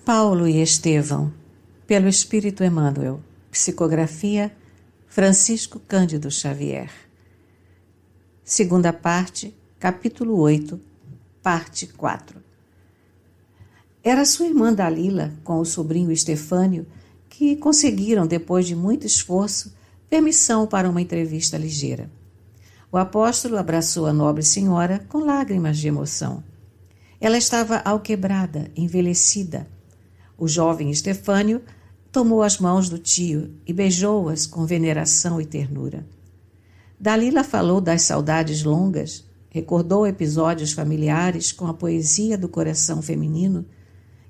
Paulo e Estevão, pelo Espírito Emmanuel, psicografia Francisco Cândido Xavier. Segunda parte, capítulo 8, parte 4. Era sua irmã Dalila, com o sobrinho Estefânio, que conseguiram, depois de muito esforço, permissão para uma entrevista ligeira. O apóstolo abraçou a nobre senhora com lágrimas de emoção. Ela estava alquebrada, envelhecida. O jovem Estefânio tomou as mãos do tio e beijou-as com veneração e ternura. Dalila falou das saudades longas, recordou episódios familiares com a poesia do coração feminino,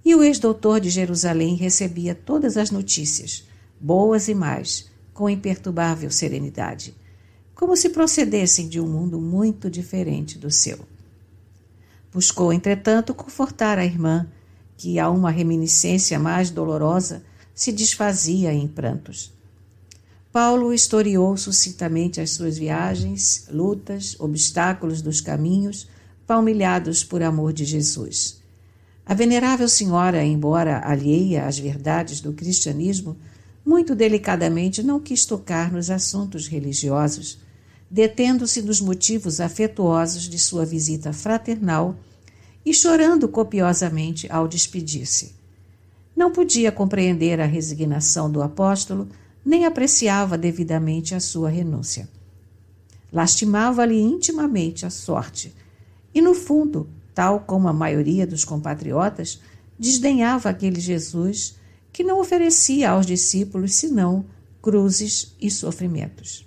e o ex-doutor de Jerusalém recebia todas as notícias, boas e más, com imperturbável serenidade, como se procedessem de um mundo muito diferente do seu. Buscou, entretanto, confortar a irmã, que a uma reminiscência mais dolorosa se desfazia em prantos. Paulo historiou sucintamente as suas viagens, lutas, obstáculos dos caminhos, palmilhados por amor de Jesus. A venerável senhora, embora alheia às verdades do cristianismo, muito delicadamente não quis tocar nos assuntos religiosos, detendo-se nos motivos afetuosos de sua visita fraternal e chorando copiosamente ao despedir-se. Não podia compreender a resignação do apóstolo, nem apreciava devidamente a sua renúncia. Lastimava-lhe intimamente a sorte, e no fundo, tal como a maioria dos compatriotas, desdenhava aquele Jesus que não oferecia aos discípulos senão cruzes e sofrimentos.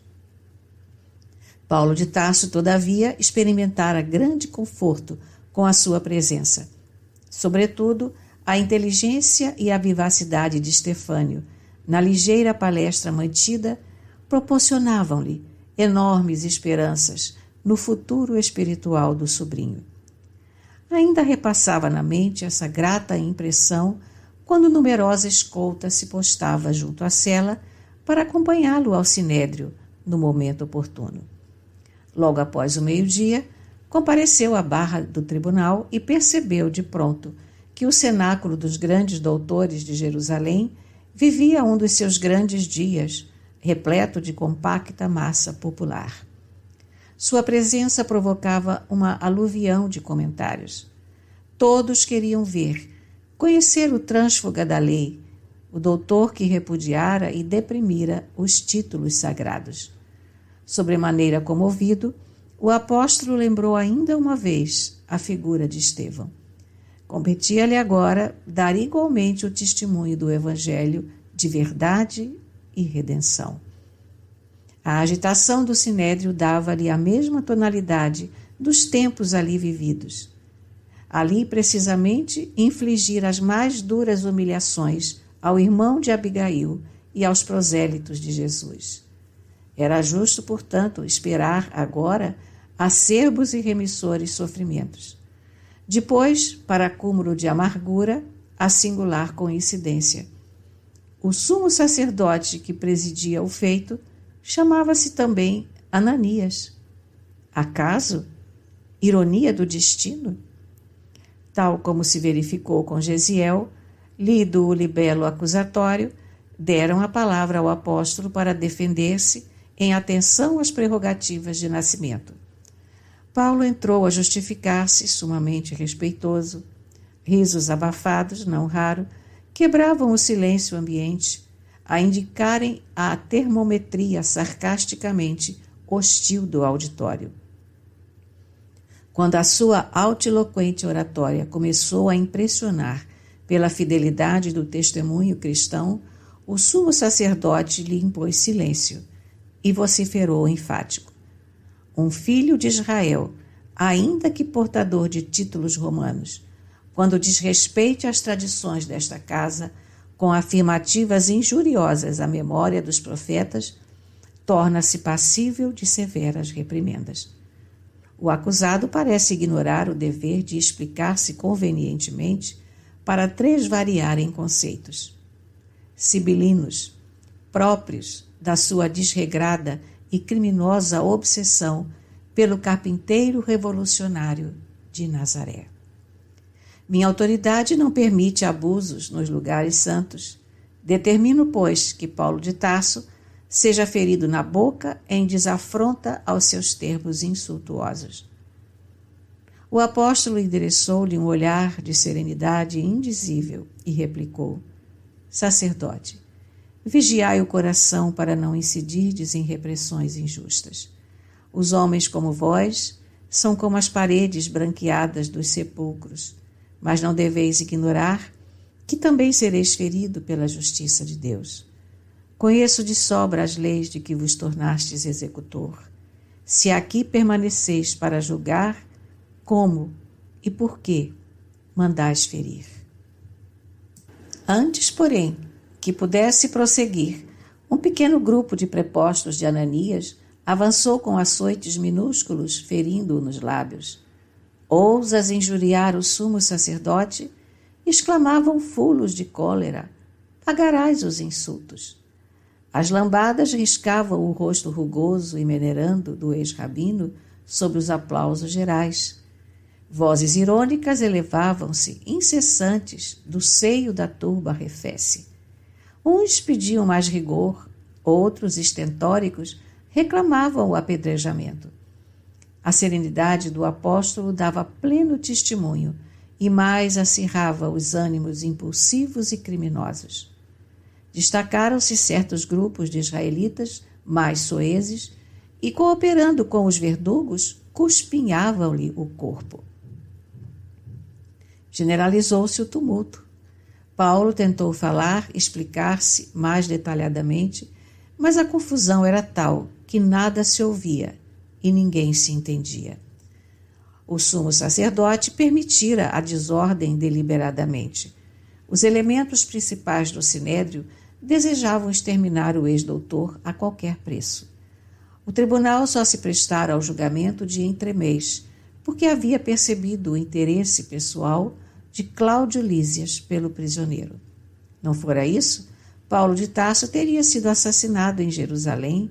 Paulo de Tarso, todavia, experimentara grande conforto com a sua presença. Sobretudo, a inteligência e a vivacidade de Estefânio, na ligeira palestra mantida, proporcionavam-lhe enormes esperanças no futuro espiritual do sobrinho. Ainda repassava na mente essa grata impressão quando numerosa escolta se postava junto à cela para acompanhá-lo ao sinédrio no momento oportuno. Logo após o meio-dia, compareceu à barra do tribunal e percebeu de pronto que o cenáculo dos grandes doutores de Jerusalém vivia um dos seus grandes dias, repleto de compacta massa popular. Sua presença provocava uma aluvião de comentários. Todos queriam ver, conhecer o trânsfuga da lei, o doutor que repudiara e deprimira os títulos sagrados. Sobremaneira comovido, o apóstolo lembrou ainda uma vez a figura de Estevão. Competia-lhe agora dar igualmente o testemunho do Evangelho de verdade e redenção. A agitação do sinédrio dava-lhe a mesma tonalidade dos tempos ali vividos. Ali, precisamente, infligir as mais duras humilhações ao irmão de Abigail e aos prosélitos de Jesus. Era justo, portanto, esperar agora acerbos e remissores sofrimentos. Depois, para acúmulo de amargura, a singular coincidência. O sumo sacerdote que presidia o feito chamava-se também Ananias. Acaso? Ironia do destino? Tal como se verificou com Gesiel, lido o libelo acusatório, deram a palavra ao apóstolo para defender-se em atenção às prerrogativas de nascimento. Paulo entrou a justificar-se, sumamente respeitoso. Risos abafados, não raro, quebravam o silêncio ambiente, a indicarem a termometria sarcasticamente hostil do auditório. Quando a sua altiloquente oratória começou a impressionar pela fidelidade do testemunho cristão, o sumo sacerdote lhe impôs silêncio e vociferou enfático. Um filho de Israel, ainda que portador de títulos romanos, quando desrespeite as tradições desta casa, com afirmativas injuriosas à memória dos profetas, torna-se passível de severas reprimendas. O acusado parece ignorar o dever de explicar-se convenientemente para tresvariarem conceitos sibilinos, próprios da sua desregrada e criminosa obsessão pelo carpinteiro revolucionário de Nazaré. Minha autoridade não permite abusos nos lugares santos. Determino, pois, que Paulo de Tarso seja ferido na boca em desafronta aos seus termos insultuosos. O apóstolo endereçou-lhe um olhar de serenidade indizível e replicou: Sacerdote, vigiai o coração para não incidirdes em repressões injustas. Os homens como vós são como as paredes branqueadas dos sepulcros, mas não deveis ignorar que também sereis ferido pela justiça de Deus. Conheço de sobra as leis de que vos tornastes executor. Se aqui permaneceis para julgar, como e por que mandais ferir? Antes, porém, que pudesse prosseguir, um pequeno grupo de prepostos de Ananias avançou com açoites minúsculos, ferindo-o nos lábios. Ousas injuriar o sumo sacerdote? Exclamavam fulos de cólera. Pagarás os insultos. As lambadas riscavam o rosto rugoso e venerando do ex-rabino sob os aplausos gerais. Vozes irônicas elevavam-se, incessantes, do seio da turba refesse. Uns pediam mais rigor, outros, estentóricos, reclamavam o apedrejamento. A serenidade do apóstolo dava pleno testemunho e mais acirrava os ânimos impulsivos e criminosos. Destacaram-se certos grupos de israelitas mais soezes e, cooperando com os verdugos, cuspinhavam-lhe o corpo. Generalizou-se o tumulto. Paulo tentou falar, explicar-se mais detalhadamente, mas a confusão era tal que nada se ouvia e ninguém se entendia. O sumo sacerdote permitira a desordem deliberadamente. Os elementos principais do sinédrio desejavam exterminar o ex-doutor a qualquer preço. O tribunal só se prestara ao julgamento de entremês, porque havia percebido o interesse pessoal de Cláudio Lísias pelo prisioneiro. Não fora isso, Paulo de Tarso teria sido assassinado em Jerusalém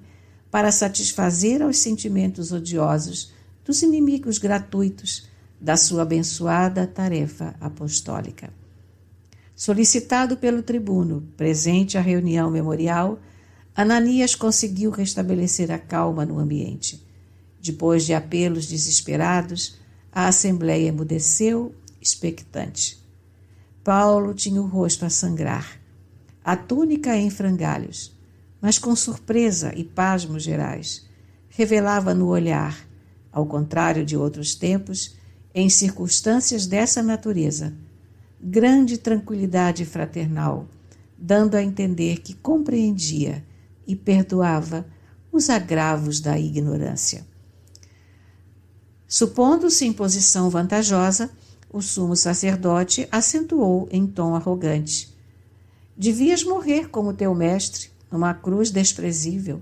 para satisfazer aos sentimentos odiosos dos inimigos gratuitos da sua abençoada tarefa apostólica. Solicitado pelo tribuno, presente à reunião memorial, Ananias conseguiu restabelecer a calma no ambiente. Depois de apelos desesperados, a assembleia emudeceu, expectante. Paulo tinha o rosto a sangrar, a túnica em frangalhos, mas com surpresa e pasmos gerais, revelava no olhar, ao contrário de outros tempos, em circunstâncias dessa natureza, grande tranquilidade fraternal, dando a entender que compreendia e perdoava os agravos da ignorância. Supondo-se em posição vantajosa, o sumo sacerdote acentuou em tom arrogante: Devias morrer como teu mestre, numa cruz desprezível,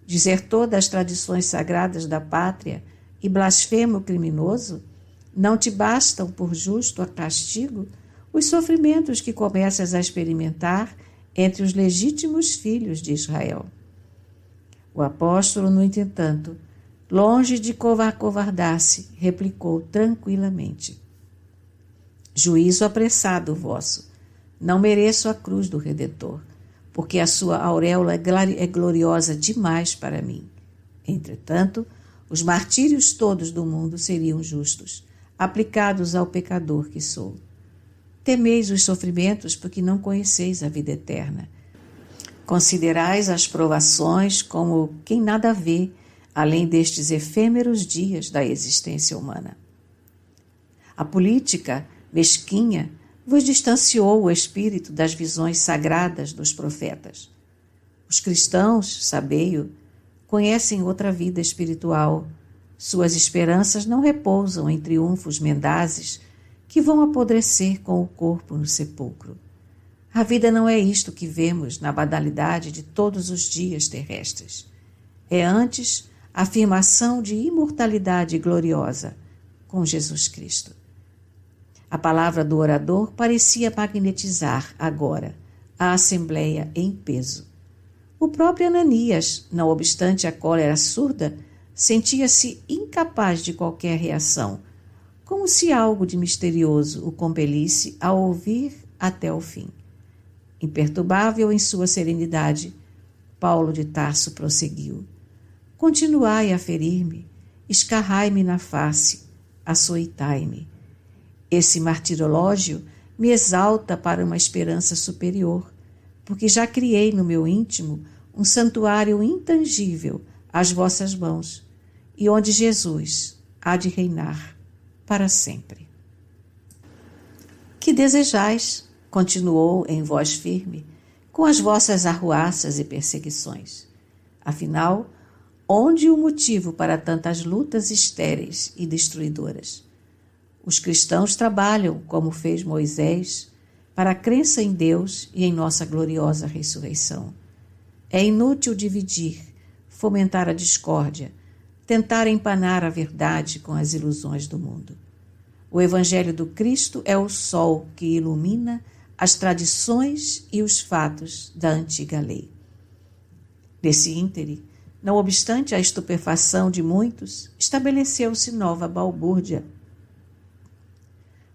desertor das tradições sagradas da pátria e blasfemo criminoso? Não te bastam por justo a castigo os sofrimentos que começas a experimentar entre os legítimos filhos de Israel. O apóstolo, no entretanto, longe de covardar-se, replicou tranquilamente: Juízo apressado vosso. Não mereço a cruz do Redentor, porque a sua auréola é gloriosa demais para mim. Entretanto, os martírios todos do mundo seriam justos, aplicados ao pecador que sou. Temeis os sofrimentos porque não conheceis a vida eterna. Considerais as provações como quem nada vê, além destes efêmeros dias da existência humana. A política mesquinha vos distanciou o espírito das visões sagradas dos profetas. Os cristãos, sabei-o, conhecem outra vida espiritual. Suas esperanças não repousam em triunfos mendazes que vão apodrecer com o corpo no sepulcro. A vida não é isto que vemos na banalidade de todos os dias terrestres. É antes a afirmação de imortalidade gloriosa com Jesus Cristo. A palavra do orador parecia magnetizar agora a assembleia em peso. O próprio Ananias, não obstante a cólera surda, sentia-se incapaz de qualquer reação, como se algo de misterioso o compelisse a ouvir até o fim. Imperturbável em sua serenidade, Paulo de Tarso prosseguiu: continuai a ferir-me, escarrai-me na face, açoitai-me. Esse martirológio me exalta para uma esperança superior, porque já criei no meu íntimo um santuário intangível às vossas mãos, e onde Jesus há de reinar para sempre. Que desejais, continuou em voz firme, com as vossas arruaças e perseguições? Afinal, onde o motivo para tantas lutas estéreis e destruidoras? Os cristãos trabalham, como fez Moisés, para a crença em Deus e em nossa gloriosa ressurreição. É inútil dividir, fomentar a discórdia, tentar empanar a verdade com as ilusões do mundo. O Evangelho do Cristo é o sol que ilumina as tradições e os fatos da antiga lei. Nesse íntere, não obstante a estupefação de muitos, estabeleceu-se nova balbúrdia.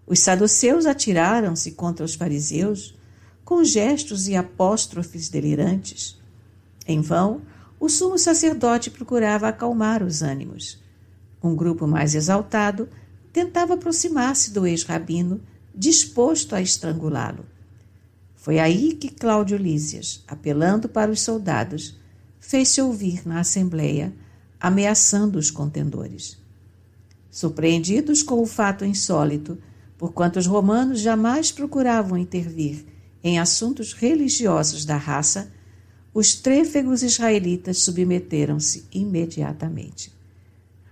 Os saduceus atiraram-se contra os fariseus com gestos e apóstrofes delirantes. Em vão, o sumo sacerdote procurava acalmar os ânimos. Um grupo mais exaltado tentava aproximar-se do ex-rabino, disposto a estrangulá-lo. Foi aí que Cláudio Lísias, apelando para os soldados, fez-se ouvir na assembleia, ameaçando os contendores. Surpreendidos com o fato insólito, porquanto os romanos jamais procuravam intervir em assuntos religiosos da raça, os trêfegos israelitas submeteram-se imediatamente.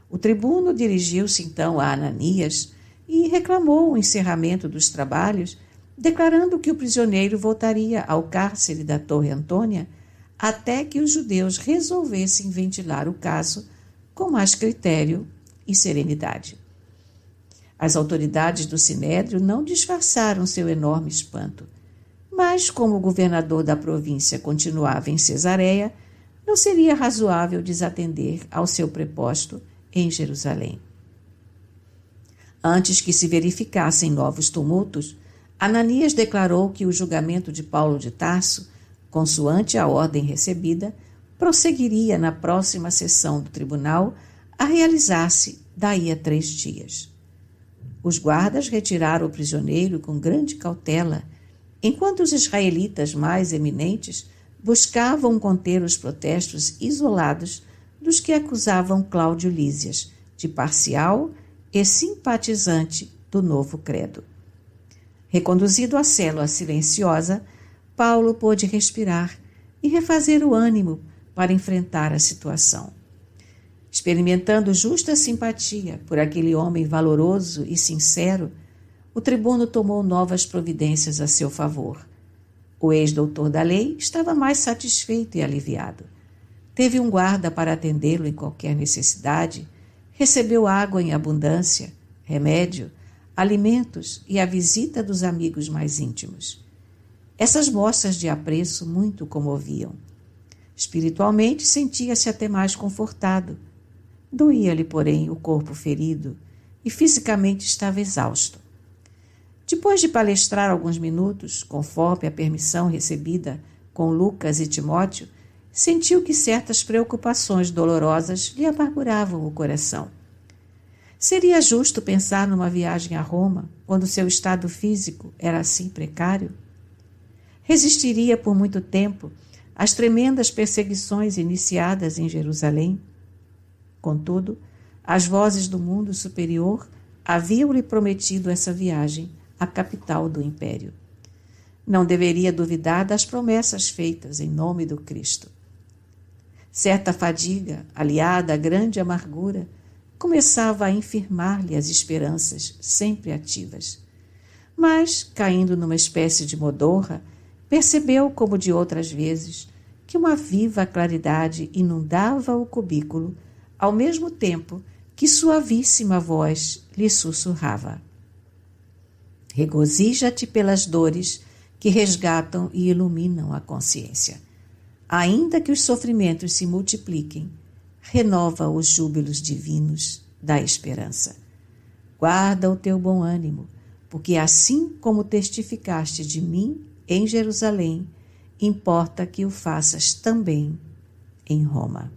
O tribuno dirigiu-se então a Ananias e reclamou o encerramento dos trabalhos, declarando que o prisioneiro voltaria ao cárcere da Torre Antônia até que os judeus resolvessem ventilar o caso com mais critério e serenidade. As autoridades do Sinédrio não disfarçaram seu enorme espanto, mas como o governador da província continuava em Cesareia, não seria razoável desatender ao seu preposto em Jerusalém. Antes que se verificassem novos tumultos, Ananias declarou que o julgamento de Paulo de Tarso, consoante a ordem recebida, prosseguiria na próxima sessão do tribunal a realizar-se daí a 3 dias. Os guardas retiraram o prisioneiro com grande cautela, enquanto os israelitas mais eminentes buscavam conter os protestos isolados dos que acusavam Cláudio Lísias de parcial e simpatizante do novo credo. Reconduzido à célula silenciosa, Paulo pôde respirar e refazer o ânimo para enfrentar a situação. Experimentando justa simpatia por aquele homem valoroso e sincero, o tribuno tomou novas providências a seu favor. O ex-doutor da lei estava mais satisfeito e aliviado. Teve um guarda para atendê-lo em qualquer necessidade, recebeu água em abundância, remédio, alimentos e a visita dos amigos mais íntimos. Essas mostras de apreço muito o comoviam. Espiritualmente sentia-se até mais confortado. Doía-lhe, porém, o corpo ferido e fisicamente estava exausto. Depois de palestrar alguns minutos, conforme a permissão recebida com Lucas e Timóteo, sentiu que certas preocupações dolorosas lhe amarguravam o coração. Seria justo pensar numa viagem a Roma, quando seu estado físico era assim precário? Resistiria por muito tempo às tremendas perseguições iniciadas em Jerusalém? Contudo, as vozes do mundo superior haviam-lhe prometido essa viagem à capital do império. Não deveria duvidar das promessas feitas em nome do Cristo. Certa fadiga, aliada à grande amargura, começava a infirmar-lhe as esperanças sempre ativas. Mas, caindo numa espécie de modorra, percebeu, como de outras vezes, que uma viva claridade inundava o cubículo, ao mesmo tempo que suavíssima voz lhe sussurrava: regozija-te pelas dores que resgatam e iluminam a consciência. Ainda que os sofrimentos se multipliquem, renova os júbilos divinos da esperança. guarda o teu bom ânimo, porque assim como testificaste de mim em Jerusalém, importa que o faças também em Roma.